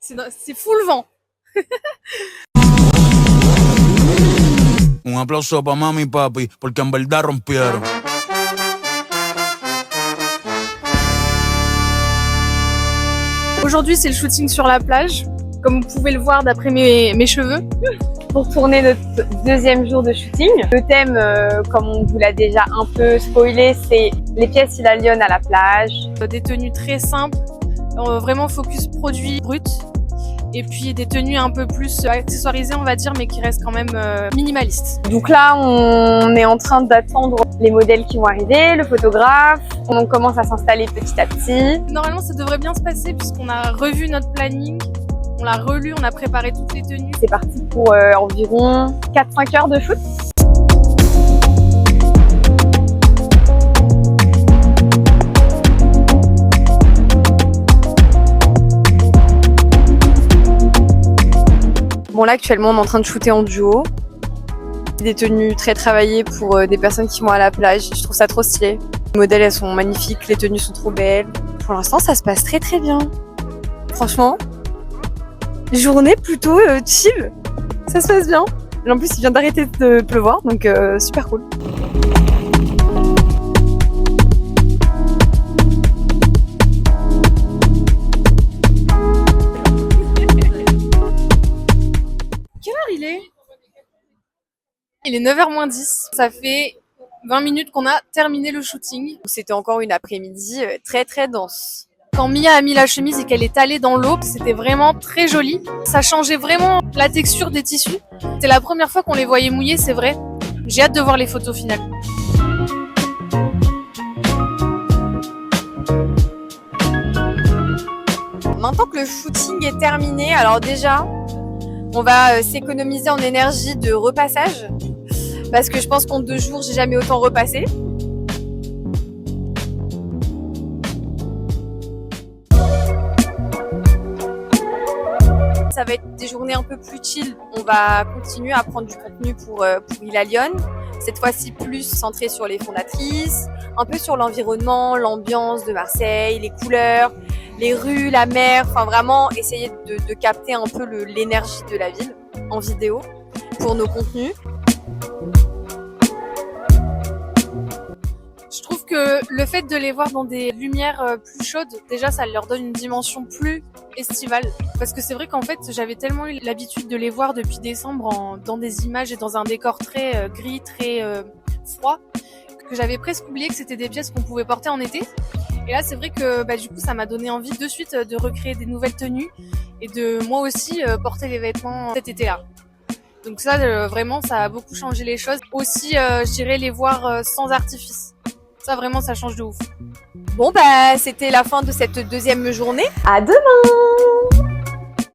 C'est full vent. Un aplauso para mami y papi, porque en verdad rompieron. Aujourd'hui, c'est le shooting sur la plage, comme vous pouvez le voir d'après mes cheveux. Pour tourner notre deuxième jour de shooting. Le thème, comme on vous l'a déjà un peu spoilé, c'est les pièces Ila Lyon à la plage. Des tenues très simples, vraiment focus produit brut. Et puis des tenues un peu plus accessoirisées, on va dire, mais qui restent quand même minimalistes. Donc là, on est en train d'attendre les modèles qui vont arriver, le photographe. On commence à s'installer petit à petit. Normalement, ça devrait bien se passer puisqu'on a revu notre planning. On l'a relu, on a préparé toutes les tenues. C'est parti pour environ 4-5 heures de shoot. Bon là actuellement on est en train de shooter en duo. Des tenues très travaillées pour des personnes qui vont à la plage. Je trouve ça trop stylé. Les modèles elles sont magnifiques, les tenues sont trop belles. Pour l'instant ça se passe très très bien. Franchement. Journée plutôt chill, ça se passe bien. Et en plus il vient d'arrêter de pleuvoir donc super cool. Quelle heure il est ? Il est 9h moins 10. Ça fait 20 minutes qu'on a terminé le shooting. C'était encore une après-midi très très dense. Quand Mia a mis la chemise et qu'elle est allée dans l'eau, c'était vraiment très joli. Ça changeait vraiment la texture des tissus. C'est la première fois qu'on les voyait mouillés, c'est vrai. J'ai hâte de voir les photos finales. Maintenant que le shooting est terminé, alors déjà, on va s'économiser en énergie de repassage. Parce que je pense qu'en 2 jours, j'ai jamais autant repassé. Ça va être des journées un peu plus chill. On va continuer à prendre du contenu pour Ila Lyon. Cette fois-ci plus centré sur les fondatrices, un peu sur l'environnement, l'ambiance de Marseille, les couleurs, les rues, la mer. Enfin vraiment essayer de capter un peu l'énergie de la ville en vidéo pour nos contenus. Je trouve que le fait de les voir dans des lumières plus chaudes, déjà ça leur donne une dimension plus estivale. Parce que c'est vrai qu'en fait j'avais tellement eu l'habitude de les voir depuis décembre dans des images et dans un décor très gris, très froid, que j'avais presque oublié que c'était des pièces qu'on pouvait porter en été. Et là c'est vrai que du coup ça m'a donné envie de suite de recréer des nouvelles tenues et de moi aussi porter les vêtements cet été-là. Donc ça vraiment ça a beaucoup changé les choses. Aussi je dirais les voir sans artifice. Ça vraiment ça change de ouf. Bon c'était la fin de cette deuxième journée. À demain!